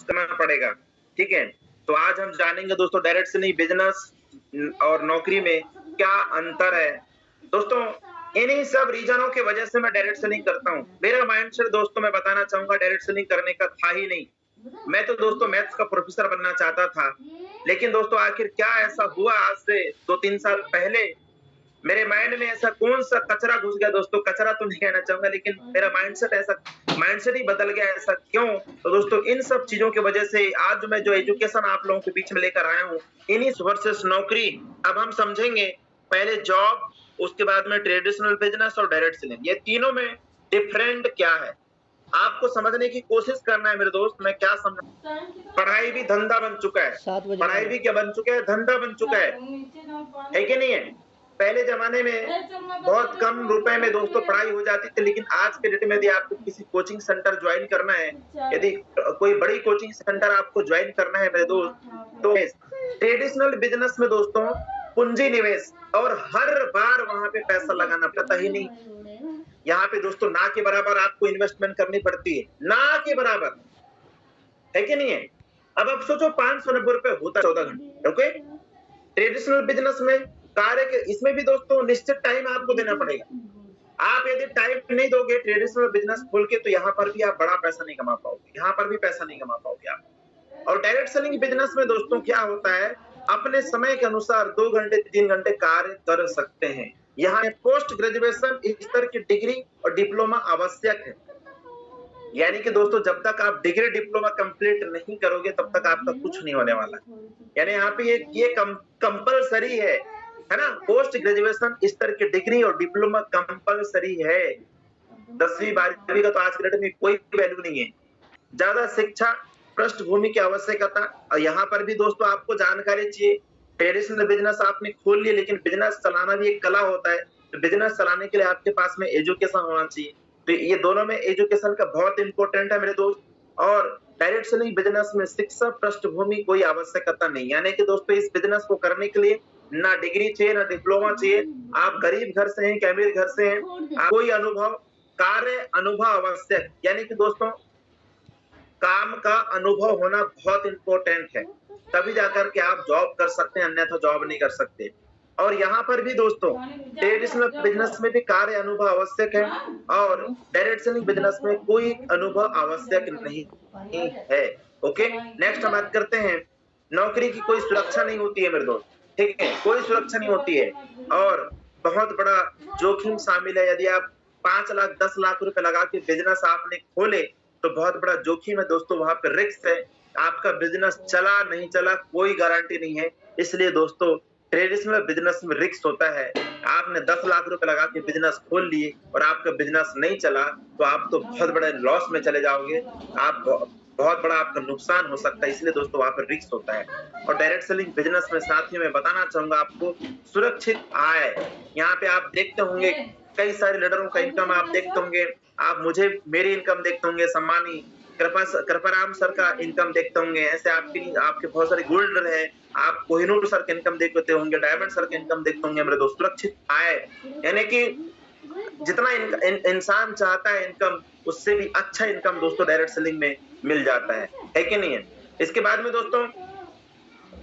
करना पड़ेगा। ठीक है, तो आज हम जानेंगे दोस्तों डायरेक्ट सेलिंग बिजनेस और नौकरी में क्या अंतर है। दोस्तों इन्हीं सब रीजनों की वजह से मैं डायरेक्ट सेलिंग करता हूँ। मेरा माइंडसेट दोस्तों मैं बताना चाहूंगा डायरेक्ट सेलिंग करने का था ही नहीं। मैं तो दोस्तों मैथ्स का प्रोफेसर बनना चाहता था, लेकिन दोस्तों आखिर क्या ऐसा हुआ आज से 2-3 साल पहले मेरे माइंड में ऐसा कौन सा कचरा घुस गया दोस्तों, कचरा तो नहीं कहना चाहूंगा लेकिन मेरा माइंडसेट ही बदल गया। ऐसा क्यों? तो दोस्तों इन सब चीजों की वजह से आज मैं जो एजुकेशन आप लोगों के बीच में लेकर आया हूँ, इन्हीं वर्सेस नौकरी। अब हम समझेंगे पहले जॉब, उसके बाद में ट्रेडिशनल बिजनेस और डायरेक्ट सेलिंग, ये तीनों में डिफरेंट क्या है आपको समझने की कोशिश करना है मेरे दोस्त। मैं क्या समझ, पढ़ाई भी धंधा बन चुका है, पढ़ाई भी क्या बन चुका है, धंधा बन चुका है कि नहीं है? पहले जमाने में बहुत कम रुपए में दोस्तों पढ़ाई हो जाती थी, लेकिन आज के डेट में यदि आपको किसी कोचिंग सेंटर ज्वाइन करना है, यदि कोई बड़ी कोचिंग सेंटर आपको ज्वाइन करना है मेरे दोस्त, तो ट्रेडिशनल बिजनेस में दोस्तों पूंजी निवेश और हर बार वहां पे पैसा लगाना पड़ता ही नहीं। यहाँ पे दोस्तों ना के बराबर आपको इन्वेस्टमेंट करनी पड़ती है, ना के बराबर, है कि नहीं है? अब आप सोचो 590 रुपए होता 14 घंटे। ओके, ट्रेडिशनल बिजनेस में कार्य के इसमें भी दोस्तों निश्चित टाइम आपको देना पड़ेगा। आप यदि टाइम नहीं दोगे ट्रेडिशनल बिजनेस खोल के, तो यहाँ पर भी आप बड़ा पैसा नहीं कमा पाओगे, यहाँ पर भी पैसा नहीं कमा पाओगे आप। और डायरेक्ट सेलिंग बिजनेस में दोस्तों क्या होता है, अपने समय के अनुसार 2 घंटे 3 घंटे कार्य कर सकते हैं। यहाँ पोस्ट ग्रेजुएशन स्तर की डिग्री और डिप्लोमा आवश्यक है। यानी कि दोस्तों जब तक आप डिग्री डिप्लोमा कंप्लीट नहीं करोगे तब तक आपका कुछ नहीं होने वाला। यानी यहाँ पे ये कंपलसरी है ना? पोस्ट ग्रेजुएशन स्तर की डिग्री और डिप्लोमा कंपलसरी है। 10वीं 12वीं का तो आज के डेट में कोई वैल्यू नहीं है। ज्यादा शिक्षा पृष्ठभूमि की आवश्यकता, और यहाँ पर भी दोस्तों आपको जानकारी चाहिए। ट्रेडिशनल बिजनेस आपने खोल लिया, लेकिन बिजनेस चलाना भी एक कला होता है। तो बिजनेस चलाने के लिए आपके पास में एजुकेशन होना चाहिए। तो ये दोनों में एजुकेशन का बहुत इंपॉर्टेंट है मेरे दोस्त। और डायरेक्ट सेलिंग बिजनेस में शिक्षा पृष्ठभूमि कोई आवश्यकता नहीं। यानी कि दोस्तों इस बिजनेस को करने के लिए ना डिग्री चाहिए ना डिप्लोमा चाहिए। आप गरीब घर से हैं कि अमीर घर से हैं, कोई अनुभव, कार्य अनुभव आवश्यक। यानी कि दोस्तों काम का अनुभव होना बहुत इंपॉर्टेंट है, तभी जाकर के आप जॉब कर सकते हैं, अन्यथा जॉब नहीं कर सकते। और यहाँ पर भी दोस्तों ट्रेडिशनल बिजनेस में भी कार्य अनुभव आवश्यक है, और डायरेक्ट सेलिंग बिजनेस में कोई अनुभव आवश्यक नहीं है। ओके, नेक्स्ट हम बात करते हैं, नौकरी की कोई सुरक्षा नहीं होती है मेरे दोस्त। ठीक है, कोई सुरक्षा नहीं होती है और बहुत बड़ा जोखिम शामिल है। यदि आप 5 लाख 10 लाख रुपए लगा के बिजनेस आपने खोले तो बहुत बड़ा जोखिम है दोस्तों, वहां पे रिस्क है। आपका बिजनेस चला नहीं चला कोई गारंटी नहीं है। इसलिए दोस्तों ट्रेडिशनल बिजनेस में रिस्क होता है। आपने 10 लाख रुपए लगा के बिजनेस खोल लिए और आपका बिजनेस नहीं चला तो आप तो बहुत बड़े लॉस में चले जाओगे, आप बहुत बड़ा आपका नुकसान हो सकता है। इसलिए दोस्तों वहां पर रिस्क होता है। और डायरेक्ट सेलिंग बिजनेस में साथियों में बताना चाहूंगा आपको सुरक्षित आय। यहाँ पे आप देखते होंगे कई सारे लीडरों का इनकम आप देखते होंगे, आप मुझे मेरी इनकम देखते होंगे, सम्मानी कृपाराम सर का इनकम देखते होंगे, ऐसे आपके बहुत सारे गोल्ड है, आप कोहिनूर सर का इनकम देखते होंगे, डायमंड सर का इनकम देखते होंगे मेरे दोस्त। सुरक्षित आय यानी कि जितना इंसान चाहता है इनकम, उससे भी अच्छा इनकम दोस्तों डायरेक्ट सेलिंग में मिल जाता है कि नहीं है? इसके बाद में दोस्तों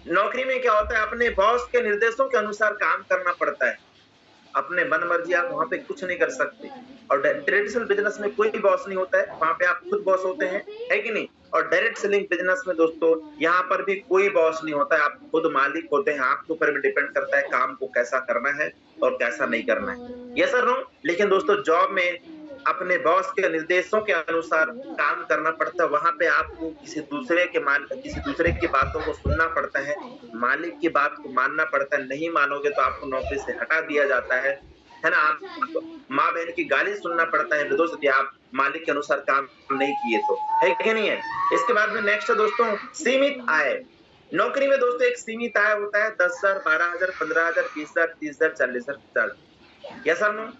नौकरी में क्या होता है, अपने बॉस के निर्देशों के अनुसार काम करना पड़ता है। अपने मन मर्जी आप वहां पे कुछ नहीं कर सकते। और ट्रेडिशनल बिजनेस में कोई बॉस नहीं होता है, वहां पे आप खुद बॉस होते हैं, है कि नहीं? और डायरेक्ट सेलिंग बिजनेस में दोस्तों यहाँ पर भी कोई बॉस नहीं होता है, आप खुद मालिक होते हैं। आपके ऊपर भी डिपेंड करता है काम को कैसा करना है और कैसा नहीं करना है। ये सर नो, लेकिन दोस्तों जॉब में अपने बॉस के निर्देशों के अनुसार काम करना पड़ता है। वहां पे आपको किसी दूसरे की बातों को सुनना पड़ता है, मालिक की बात को मानना पड़ता है। नहीं मानोगे तो आपको नौकरी से हटा दिया जाता है ना? आप माँ बहन की गाली सुनना पड़ता है दोस्तों यदि आप मालिक के अनुसार काम नहीं किए तो, है कि नहीं है? इसके बाद में नेक्स्ट है दोस्तों सीमित आय। नौकरी में दोस्तों एक सीमित आय होता है, 10,000 12,000 15,000 20,000 30,000 40,000 50,000। यस और नो?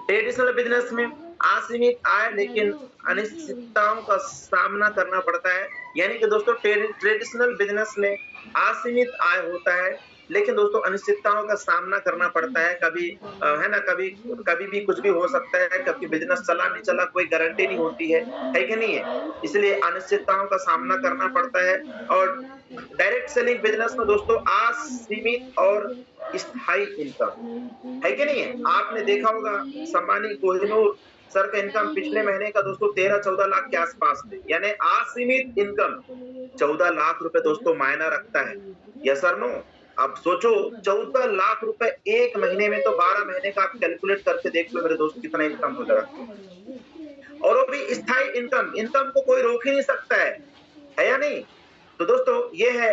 ट्रेडिशनल बिजनेस में असीमित आय लेकिन अनिश्चितताओं का सामना करना पड़ता है। यानी कि दोस्तों ट्रेडिशनल बिजनेस में असीमित आय होता है, लेकिन दोस्तों अनिश्चितताओं का सामना करना पड़ता है। कभी है ना, कभी कभी भी कुछ भी हो सकता है, कभी बिजनेस चला नहीं चला कोई गारंटी नहीं होती है कि नहीं है? इसलिए अनिश्चितताओं का सामना करना पड़ता है। और डायरेक्ट सेलिंग बिजनेस में दोस्तों असीमित और स्थायी इनकम है कि नहीं है? आपने देखा होगा सम्मानित कोहिनूर सर का इनकम पिछले महीने का दोस्तों 13-14 लाख के आसपास में, यानी असीमित इनकम 14 लाख रुपए दोस्तों मायना रखता है। Yes sir no? अब सोचो 14 लाख रुपए एक महीने में, तो 12 महीने का आप कैलकुलेट करके देख लो मेरे दोस्त कितना इनकम हो जाएगा। और वो भी स्थायी इनकम, इनकम को कोई रोक ही नहीं सकता है या नहीं? तो दोस्तों ये है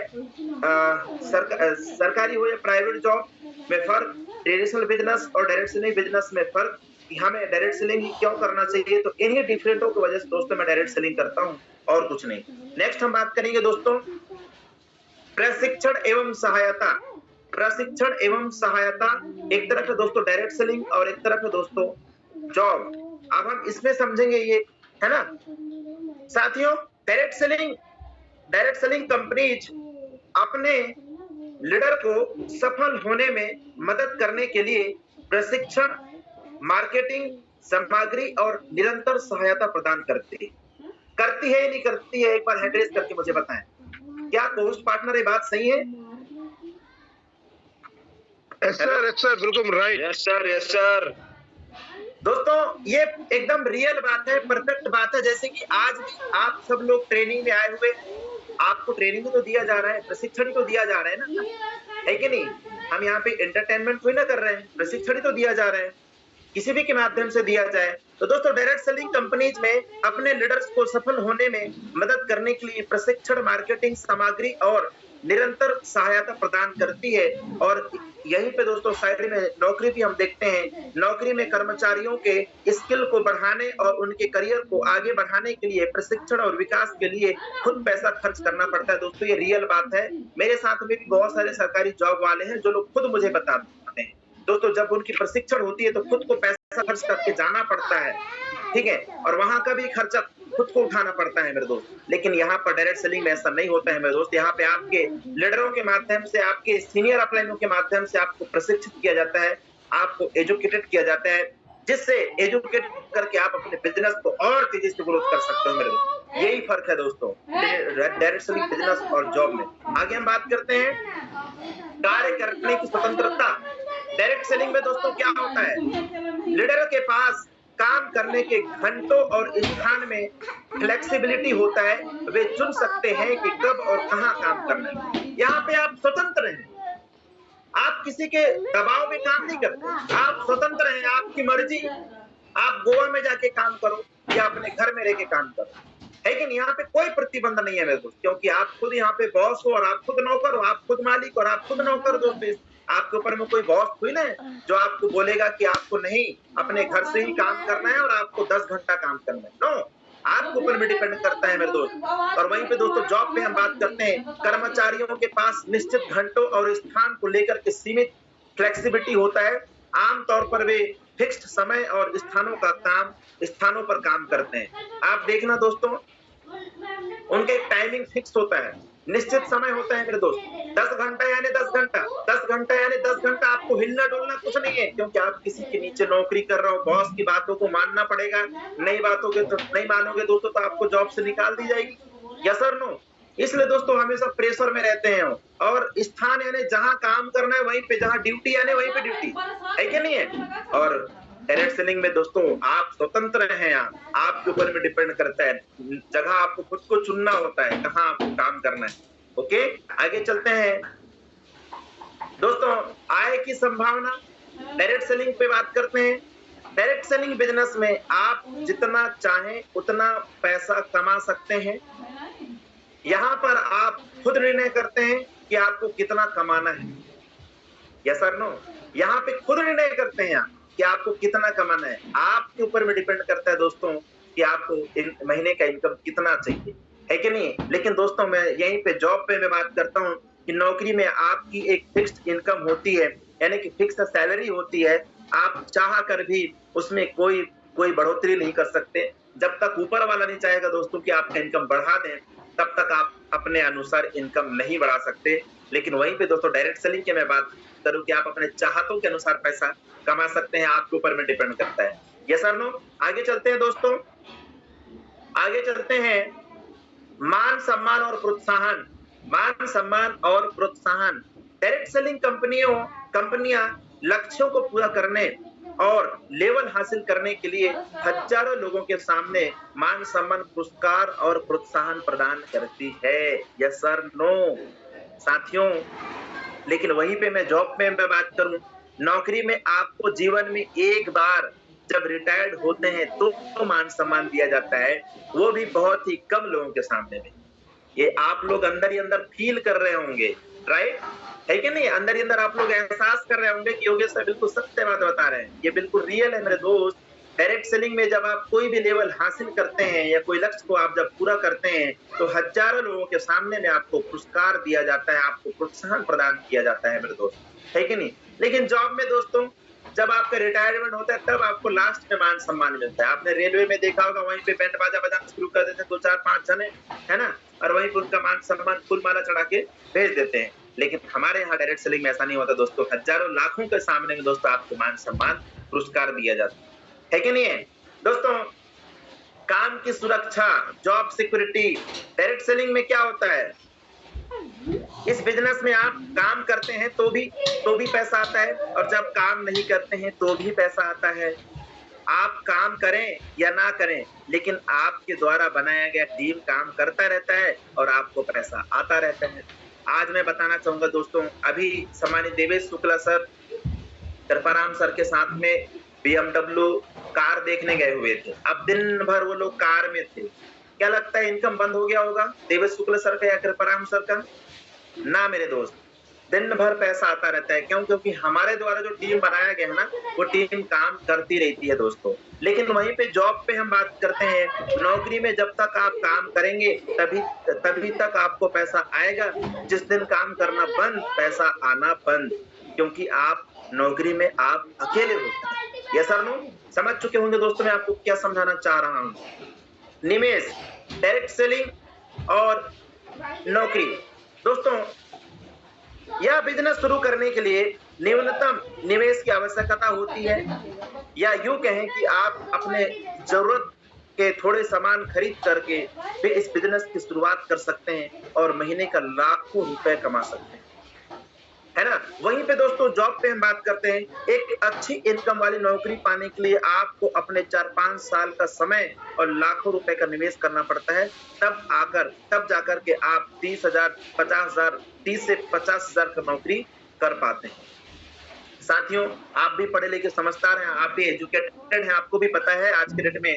सरकारी हो या प्राइवेट जॉब में फर्क, ट्रेडिशनल बिजनेस और डायरेक्ट सेलिंग बिजनेस में फर्क, कि हमें डायरेक्ट सेलिंग ही क्यों करना चाहिए। तो इन्हीं डिफरेंटों की वजह से दोस्तों मैं डायरेक्ट सेलिंग करता हूं और कुछ नहीं। नेक्स्ट हम बात करेंगे दोस्तों प्रशिक्षण एवं सहायता। प्रशिक्षण एवं सहायता एक तरफ है दोस्तों डायरेक्ट सेलिंग और एक तरफ है दोस्तों जॉब। अब हम इसमें समझेंगे ये, है ना साथियों। डायरेक्ट सेलिंग कंपनीज अपने लीडर को सफल होने में मदद करने के लिए प्रशिक्षण, मार्केटिंग, सामग्री और निरंतर सहायता प्रदान करती है या नहीं करती है? एक बार हैंड रेज करके मुझे बताएं। क्या होस्ट पार्टनर ये बात सही है? यस सर, बिल्कुल राइट। Yes sir. दोस्तों ये एकदम रियल बात है, परफेक्ट बात है। जैसे कि आज भी आप सब लोग ट्रेनिंग में आए हुए, आपको ट्रेनिंग तो दिया जा रहा है, प्रशिक्षण तो दिया जा रहा है ना, है कि नहीं? हम यहाँ पे एंटरटेनमेंट कोई ना कर रहे हैं, प्रशिक्षण तो दिया जा रहा है, किसी भी के माध्यम से दिया जाए। तो दोस्तों डायरेक्ट सेलिंग कंपनीज में अपने लीडर्स को सफल होने में मदद करने के लिए प्रशिक्षण, मार्केटिंग, सामग्री और निरंतर सहायता प्रदान करती है। और यहीं पे दोस्तों साइड में नौकरी भी हम देखते हैं। नौकरी में कर्मचारियों के स्किल को बढ़ाने और उनके करियर को आगे बढ़ाने के लिए प्रशिक्षण और विकास के लिए खुद पैसा खर्च करना पड़ता है। दोस्तों ये रियल बात है। मेरे साथ में भी बहुत सारे सरकारी जॉब वाले हैं जो लोग खुद मुझे बताते हैं दोस्तों, जब उनकी प्रशिक्षण होती है तो खुद को पैसा खर्च करके जाना पड़ता है, ठीक है, और वहां का भी खर्चा खुद को उठाना पड़ता है मेरे दोस्त। लेकिन यहाँ पर डायरेक्ट सेलिंग में ऐसा नहीं होता है मेरे दोस्त। यहाँ पे आपके लीडरों के माध्यम से, आपके सीनियर अपलाइनों के माध्यम से आपको प्रशिक्षित किया जाता है, आपको एजुकेटेड किया जाता है, जिससे एजुकेट करके आप अपने बिजनेस को और तेजी से ग्रोथ कर सकते हो मेरे दोस्त। यही फर्क है दोस्तों डायरेक्ट सेलिंग बिजनेस और जॉब में। आगे हम बात करते हैं कार्य करने की स्वतंत्रता। डायरेक्ट सेलिंग में दोस्तों क्या होता है? लीडर के पास काम करने के घंटों और स्थान में फ्लेक्सिबिलिटी होता है। वे चुन सकते हैं कि कब और कहां काम करना है। यहाँ पे आप स्वतंत्र हैं, आप किसी के दबाव में काम नहीं करते, आप स्वतंत्र हैं, आपकी मर्जी। आप गोवा में जाके काम करो या अपने घर में रह के काम करो, लेकिन यहाँ पे कोई प्रतिबंध नहीं है मेरे दोस्त, क्योंकि आप खुद यहाँ पे बॉस हो और आप खुद नौकर हो, आप खुद मालिक और आप खुद नौकर दोस्त। आपके ऊपर में कोई बॉस हुई ना जो आपको बोलेगा कि आपको नहीं अपने घर से ही काम करना है और आपको 10 घंटा काम करना है। नो, आपके ऊपर में डिपेंड करता है मेरे दोस्त। और वहीं पे दोस्तों जॉब पे हम बात करते हैं, कर्मचारियों के पास निश्चित घंटों और स्थान को लेकर के सीमित फ्लेक्सिबिलिटी होता है। आमतौर पर वे फिक्स्ड समय और स्थानों पर काम करते हैं। आप देखना दोस्तों उनके टाइमिंग फिक्स होता है, निश्चित समय होता है मेरे दोस्त। 10 घंटा यानी 10 घंटा, 10 घंटा यानी 10 घंटा। आपको हिलना डुलना कुछ नहीं है, क्योंकि आप किसी के नीचे नौकरी कर रहे हो। बॉस की बातों को मानना पड़ेगा, नहीं मानोगे दोस्तों तो आपको जॉब से निकाल दी जाएगी। यस और नो? इसलिए दोस्तों हमेशा प्रेशर में रहते हैं। और स्थान यानी जहां काम करना है वहीं पे, जहां ड्यूटी यानी वहीं पे ड्यूटी, है कि नहीं है? और डायरेक्ट सेलिंग में दोस्तों आप स्वतंत्र हैं, आपके ऊपर में डिपेंड करता है, जगह आपको खुद को चुनना होता है कहां आपको काम करना है। ओके, आगे चलते हैं दोस्तों। आय की संभावना, डायरेक्ट सेलिंग पे बात करते हैं। डायरेक्ट सेलिंग बिजनेस में आप जितना चाहें उतना पैसा कमा सकते हैं। यहाँ पर आप खुद निर्णय करते हैं कि आपको कितना कमाना है। यस और नो? यहाँ पे खुद निर्णय करते हैं कि आपको कितना कमाना है। आपके ऊपर में डिपेंड करता है दोस्तों कि आपको महीने का इनकम कितना चाहिए, है कि नहीं? लेकिन दोस्तों मैं यहीं पे जॉब पे मैं बात करता हूँ कि नौकरी में आपकी एक फिक्स्ड इनकम होती है, यानी कि फिक्स्ड सैलरी होती है। आप चाह कर भी उसमें कोई बढ़ोतरी नहीं कर सकते जब तक ऊपर वाला नहीं चाहेगा दोस्तों कि आपका इनकम बढ़ा दें। तब तक आप अपने अनुसार इनकम नहीं बढ़ा सकते। लेकिन वहीं पे दोस्तों डायरेक्ट सेलिंग की मैं बात करूं कि आप अपने चाहतों के अनुसार पैसा कमा सकते हैं, आपके ऊपर में डिपेंड करता है। यस और नो? आगे चलते हैं दोस्तों, आगे चलते हैं। मान सम्मान और प्रोत्साहन, मान सम्मान और प्रोत्साहन। डायरेक्ट सेलिंग कंपनियां लक्ष्यों को पूरा करने और लेवल हासिल करने के लिए हजारों लोगों के सामने मान सम्मान, पुरस्कार और प्रोत्साहन प्रदान करती है। यस सर, नो साथियों? लेकिन वहीं पे मैं जॉब में मैं बात करूं, नौकरी में आपको जीवन में एक बार जब रिटायर्ड होते हैं तो मान सम्मान दिया जाता है, वो भी बहुत ही कम लोगों के सामने में। ये आप लोग अंदर ही अंदर फील कर रहे होंगे, राइट? है कि नहीं? अंदर ही अंदर आप लोग एहसास कर रहे होंगे कि योगेश सर बिल्कुल सत्य बात बता रहे हैं, ये बिल्कुल रियल है मेरे दोस्त। डायरेक्ट सेलिंग में जब आप कोई भी लेवल हासिल करते हैं या कोई लक्ष्य को आप जब पूरा करते हैं तो हजारों लोगों के सामने में आपको पुरस्कार दिया जाता है, आपको प्रोत्साहन प्रदान किया जाता है मेरे दोस्त, है कि नहीं? लेकिन जॉब में दोस्तों जब आपका रिटायरमेंट होता है तब आपको लास्ट में मान सम्मान मिलता है। आपने रेलवे में देखा होगा, वहीं पे बैंड बाजा बजाना शुरू कर देते हैं 2 4 5 जने, है ना? और वहीं पर उनका मान सम्मान फूल माला चढ़ा के भेज देते हैं। लेकिन हमारे यहाँ डायरेक्ट सेलिंग में ऐसा नहीं होता दोस्तों। हजारों लाखों के सामने में दोस्तों आपको मान सम्मान पुरस्कार दिया जाता है कि नहीं है दोस्तों? काम की सुरक्षा, जॉब सिक्योरिटी। डायरेक्ट सेलिंग में क्या होता है, इस बिजनेस में आप काम करते हैं तो भी पैसा आता है, और जब काम नहीं करते हैं तो भी पैसा आता है। आप काम करें या ना करें, लेकिन आपके द्वारा बनाया गया टीम काम करता रहता है और आपको पैसा आता रहता है। आज मैं बताना चाहूंगा दोस्तों, अभी सम्मानित देवेश शुक्ला सर कृपाराम सर के साथ में BMW कार देखने गए हुए थे। अब दिन भर वो लोग कार में थे। क्या लगता है इनकम बंद हो गया होगा देवेश शुक्ला सर का या कृपाराम सर का? ना मेरे दोस्त, दिन भर पैसा आता रहता है। क्यों? क्योंकि हमारे द्वारा जो टीम बनाया गया है ना, वो टीम काम करती रहती है दोस्तों। लेकिन वहीं पे जॉब पे हम बात करते हैं, नौकरी में जब तक आप काम करेंगे तभी तक आपको पैसा आएगा। जिस दिन काम करना बंद, पैसा आना बंद, क्योंकि आप नौकरी में आप अकेले होते हैं। Yes sir, no? समझ चुके होंगे दोस्तों मैं आपको क्या समझाना चाह रहा हूं। निवेश, डायरेक्ट सेलिंग और नौकरी। दोस्तों यह बिजनेस शुरू करने के लिए न्यूनतम निवेश की आवश्यकता होती है, या यूं कहें कि आप अपने जरूरत के थोड़े सामान खरीद करके भी इस बिजनेस की शुरुआत कर सकते हैं और महीने का लाखों रुपए कमा सकते हैं, है ना? वहीं पे दोस्तों जॉब पे हम बात करते हैं, एक अच्छी इनकम वाली नौकरी पाने के लिए आपको अपने 4-5 साल का समय और लाखों रुपए का निवेश करना पड़ता है। तब जाकर के आप 30,000, 50,000, 30 से 50,000 का नौकरी कर पाते हैं। साथियों, आप भी पढ़े लिखे समझदार हैं, आप भी एजुकेटेड हैं, आपको भी पता है आज के डेट में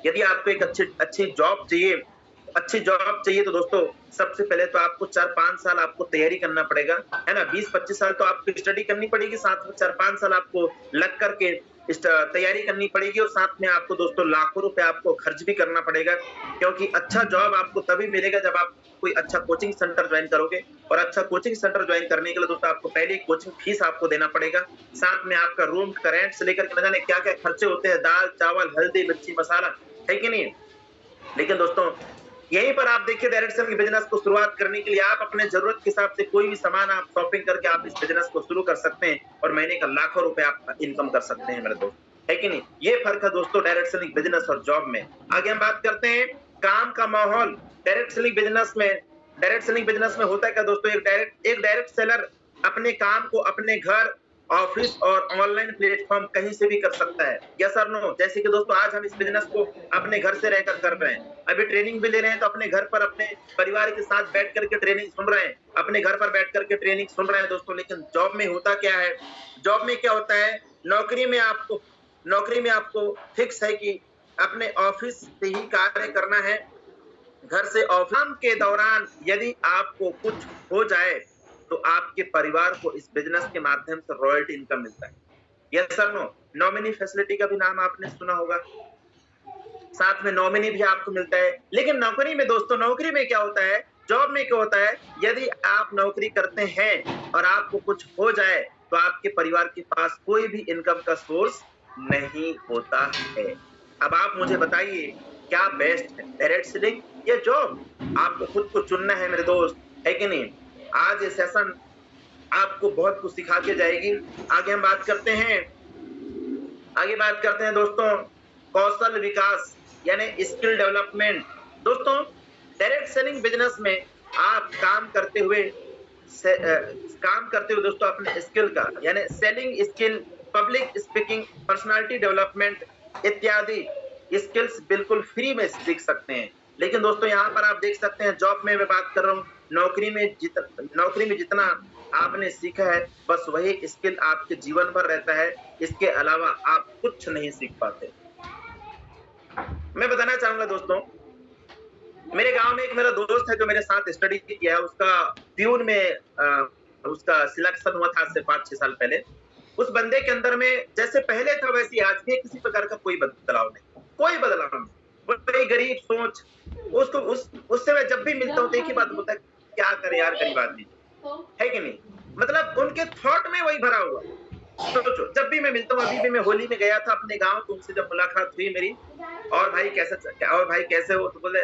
यदि आपको एक अच्छी जॉब चाहिए तो दोस्तों सबसे पहले तो आपको 4-5 साल आपको तैयारी करना पड़ेगा, है ना? 20-25 साल तो आपको स्टडी करनी पड़ेगी, साथ में 4-5 साल आपको लग करके तैयारी करनी पड़ेगी, और साथ में आपको दोस्तों लाखों रुपए आपको खर्च भी करना पड़ेगा। क्योंकि अच्छा जॉब आपको तभी मिलेगा जब आप कोई अच्छा कोचिंग सेंटर ज्वाइन करोगे, और अच्छा कोचिंग सेंटर ज्वाइन करने के लिए दोस्तों आपको पहले कोचिंग फीस आपको देना पड़ेगा। साथ में आपका रूम का रेंट से लेकर के न जाने क्या क्या खर्चे होते हैं, दाल चावल हल्दी मिर्ची मसाला, है कि नहीं? लेकिन दोस्तों यहीं पर आप देखिए, डायरेक्ट सेलिंग बिजनेस को शुरुआत करने के लिए आप अपने जरूरत के हिसाब से कोई भी सामान आप शॉपिंग करके आप इस बिजनेस को शुरू कर सकते हैं और महीने का लाखों रुपए आप इनकम कर सकते हैं मेरे दोस्त, है कि नहीं? ये फर्क है दोस्तों डायरेक्ट सेलिंग बिजनेस और जॉब में। आगे हम बात करते हैं काम का माहौल। डायरेक्ट सेलिंग बिजनेस में होता है क्या दोस्तों? एक डायरेक्ट सेलर अपने काम को अपने घर, ऑफिस और ऑनलाइन प्लेटफॉर्म कहीं से भी कर सकता है। यस और नो? जैसे कि दोस्तों आज हम इस बिजनेस को अपने घर से रहकर कर रहे हैं, अभी ट्रेनिंग भी ले रहे हैं तो अपने घर पर अपने परिवार के साथ बैठ करके ट्रेनिंग सुन रहे हैं, अपने घर पर बैठ करके ट्रेनिंग सुन रहे हैं दोस्तों। लेकिन जॉब में होता क्या है? जॉब में क्या होता है, नौकरी में आपको फिक्स है कि अपने ऑफिस से ही कार्य करना है, घर से ऑफिस के दौरान यदि आपको कुछ हो जाए तो आपके परिवार को इस बिजनेस के माध्यम से रॉयल्टी इनकम मिलता है। Yes sir, no? Nominee facility का भी नाम आपने सुना होगा, साथ में नॉमिनी भी आपको मिलता है। लेकिन नौकरी में दोस्तों, नौकरी में क्या होता है, जॉब में क्या होता है, यदि आप नौकरी करते हैं और आपको कुछ हो जाए तो आपके परिवार के पास कोई भी इनकम का सोर्स नहीं होता है। अब आप मुझे बताइए क्या बेस्ट है, डायरेक्ट सेलिंग या जॉब? आपको खुद को चुनना है मेरे दोस्त, है कि नहीं? आज ये सेशन आपको बहुत कुछ सिखा के जाएगी। आगे हम बात करते हैं, दोस्तों कौशल विकास यानी स्किल डेवलपमेंट। दोस्तों डायरेक्ट सेलिंग बिजनेस में आप काम करते हुए दोस्तों अपने स्किल का यानी selling skill, public speaking, personality development इत्यादि स्किल्स बिल्कुल फ्री में सीख सकते हैं। लेकिन दोस्तों यहाँ पर आप देख सकते हैं, जॉब में मैं बात कर रहा हूँ, नौकरी में जितना आपने सीखा है बस वही स्किल आपके जीवन भर रहता है, इसके अलावा आप कुछ नहीं सीख पाते। मैं बताना चाहूंगा दोस्तों, मेरे गांव में एक मेरा दोस्त है जो मेरे साथ स्टडी किया है, उसका प्यून में उसका सिलेक्शन हुआ था आज से 5-6 साल पहले। उस बंदे के अंदर में जैसे पहले था वैसे आज भी किसी प्रकार का कोई बदलाव नहीं, कोई बदलाव नहीं, बड़ी गरीब सोच। उसको उससे मैं जब भी मिलता हूँ तो एक ही बात बोलता है, क्या करे यार गरीब आदमी, है कि नहीं? मतलब उनके थॉट में वही भरा हुआ। सोचो, जब भी मैं मिलता हूँ, अभी भी मैं होली में गया था अपने गांव, तो उनसे जब मुलाकात हुई मेरी, और भाई कैसे हो, तो बोले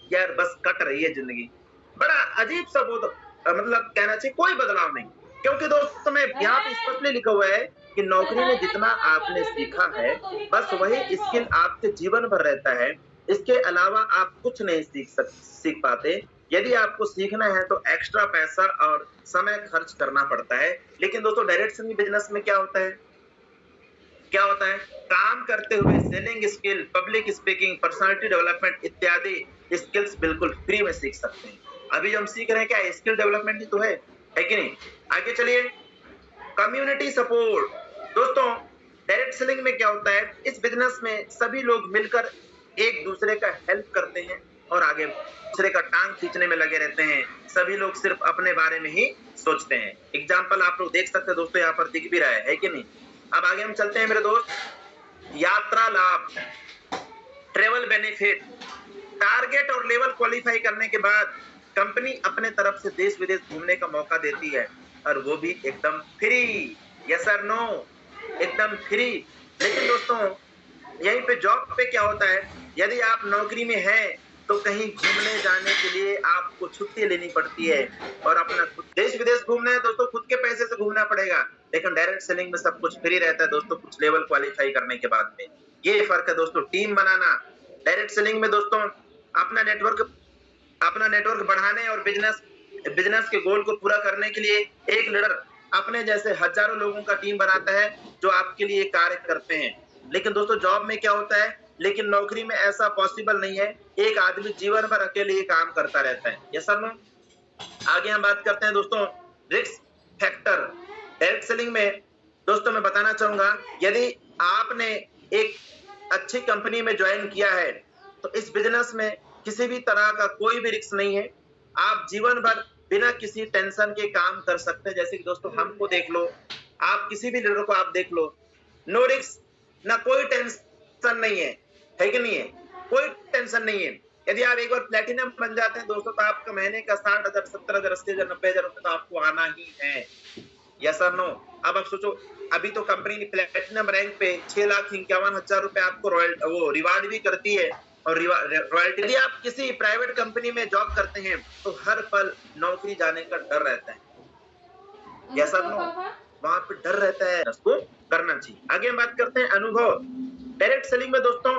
यार बस कट रही है जिंदगी। बड़ा अजीब सा वो मतलब कहना चाहिए कोई बदलाव नहीं। क्योंकि दोस्तों मैं यहाँ पे स्पष्टली लिखा हुआ है कि नौकरी में जितना आपने सीखा है बस वही स्किल आपके जीवन भर रहता है, इसके अलावा आप कुछ नहीं सीख पाते। यदि आपको सीखना है तो एक्स्ट्रा पैसा और समय खर्च करना पड़ता है। लेकिन दोस्तों डायरेक्ट सेलिंग बिजनेस में क्या होता है, काम करते हुए selling skill, public speaking, personality development इत्यादि स्किल्स बिल्कुल फ्री में सीख सकते हैं। अभी जो हम सीख रहे हैं क्या स्किल डेवलपमेंट ही तो है कि नहीं? आगे चलिए, कम्युनिटी सपोर्ट। दोस्तों डायरेक्ट सेलिंग में क्या होता है, इस बिजनेस में सभी लोग मिलकर एक दूसरे का हेल्प करते हैं और आगे दूसरे का टांग खींचने में लगे रहते हैं। सभी लोग सिर्फ अपने बारे में ही सोचते हैं। एग्जाम्पल आप लोग देख सकते हैं दोस्तों, यहाँ पर दिख भी रहा है कि नहीं? अब आगे हम चलते हैं मेरे दोस्त, यात्रा लाभ, ट्रेवल बेनिफिट। टारगेट और लेवल क्वालिफाई करने के बाद कंपनी अपने तरफ से देश विदेश घूमने का मौका देती है, और वो भी एकदम फ्री। यस और नो, एकदम फ्री। लेकिन दोस्तों यहीं पे जॉब पे क्या होता है, यदि आप नौकरी में हैं तो कहीं घूमने जाने के लिए आपको छुट्टी लेनी पड़ती है, और अपना देश विदेश घूमना है दोस्तों खुद के पैसे से घूमना पड़ेगा। लेकिन डायरेक्ट सेलिंग में सब कुछ फ्री रहता है दोस्तों, कुछ लेवल क्वालिफाई करने के बाद में। ये फर्क है दोस्तों। टीम बनाना, डायरेक्ट सेलिंग में दोस्तों अपना नेटवर्क बढ़ाने और बिजनेस के गोल को पूरा करने के लिए एक लीडर अपने जैसे हजारों लोगों का टीम बनाता है जो आपके लिए कार्य करते हैं। लेकिन दोस्तों जॉब में क्या होता है, लेकिन नौकरी में ऐसा पॉसिबल नहीं है, एक आदमी जीवन भर अकेले ही काम करता रहता है। Yes sir no. आगे हम बात करते हैं दोस्तों रिस्क फैक्टर। डायरेक्ट सेलिंग में दोस्तों मैं बताना चाहूंगा, यदि आपने एक अच्छी कंपनी में ज्वाइन किया है तो इस बिजनेस में किसी भी तरह का कोई भी रिस्क नहीं है। आप जीवन भर बिना किसी टेंशन के काम कर सकते हैं। जैसे कि दोस्तों हमको देख लो, आप किसी भी लीडर को आप देख लो, नो रिस्क, ना कोई टेंशन नहीं है कि नहीं है? कोई टेंशन नहीं है। यदि आप एक बार प्लेटिनम बन जाते हैं दोस्तों तो आपका महीने का 60,000, 70,000, 80,000, 90,000 रुपए तो आपको आना ही है। यस और नो। अब आप सोचो, अभी तो कंपनी ने प्लेटिनम रैंक पे 6,51,000 रुपए आपको वो रिवार्ड भी करती है, और रॉयल्टी। यदि आप किसी प्राइवेट कंपनी में जॉब करते हैं तो हर पल नौकरी जाने का डर रहता है। यस और नो, वहां पे डर रहता है, उसको करना चाहिए। आगे हम बात करते हैं अनुभव। डायरेक्ट सेलिंग में दोस्तों,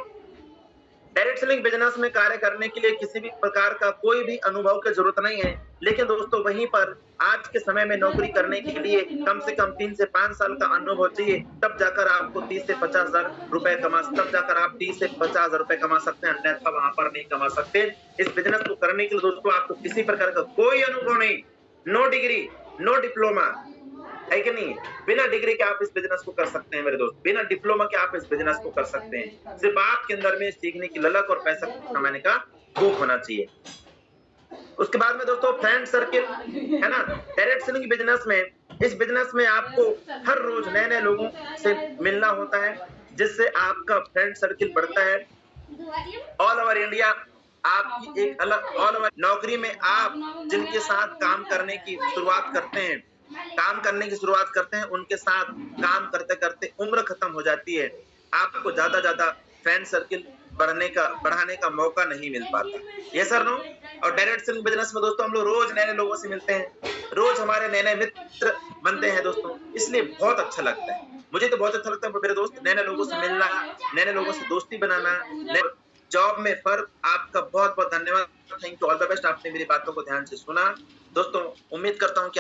डायरेक्ट सेलिंग बिजनेस में कार्य करने के लिए किसी भी प्रकार का कोई भी अनुभव की जरूरत नहीं है। लेकिन दोस्तों वहीं पर आज के समय में नौकरी करने के लिए कम से कम 3 से 5 साल का अनुभव चाहिए, तब जाकर आपको 30 से 50,000 रुपए तब जाकर आप 30 से 50,000 रुपए कमा सकते हैं, अन्यथा वहां पर नहीं कमा सकते। इस बिजनेस को करने के लिए दोस्तों आपको किसी प्रकार का कोई अनुभव नहीं, नो डिग्री, नो डिप्लोमा, है कि नहीं? बिना डिग्री के आप इस बिजनेस को कर सकते हैं मेरे दोस्त, बिना डिप्लोमा के आप इस बिजनेस को कर सकते हैं। सिर्फ आपके अंदर में सीखने की ललक और पैसा कमाने का भूख होना चाहिए। उसके बाद में दोस्तों फ्रेंड सर्किल, है ना? डायरेक्ट सेलिंग बिजनेस में, इस बिजनेस में आपको हर रोज नए लोगों से मिलना होता है, जिससे आपका फ्रेंड सर्किल बढ़ता है। ऑल ओवर इंडिया आपकी एक अलग ऑल ओवर नौकरी में आप जिनके साथ काम करने की शुरुआत करते हैं उनके साथ काम करते करते उम्र खत्म हो जाती है। आपको ज्यादा फ्रेंड सर्किल बढ़ाने का मौका नहीं मिल पाता। ये सर नो। और डायरेक्ट सेलिंग बिजनेस में दोस्तों हम लोग रोज नए लोगों से मिलते हैं, रोज हमारे नए मित्र बनते हैं दोस्तों, इसलिए बहुत अच्छा लगता है। मुझे तो बहुत अच्छा लगता है मेरे दोस्त, नए लोगों से मिलना, नए लोगों से दोस्ती बनाना, जॉब में फर्क। आपका बहुत बहुत धन्यवाद। Thank you, all the best. आपने मेरी बातों को ध्यान से सुना। दोस्तों उम्मीद करता हूँ कि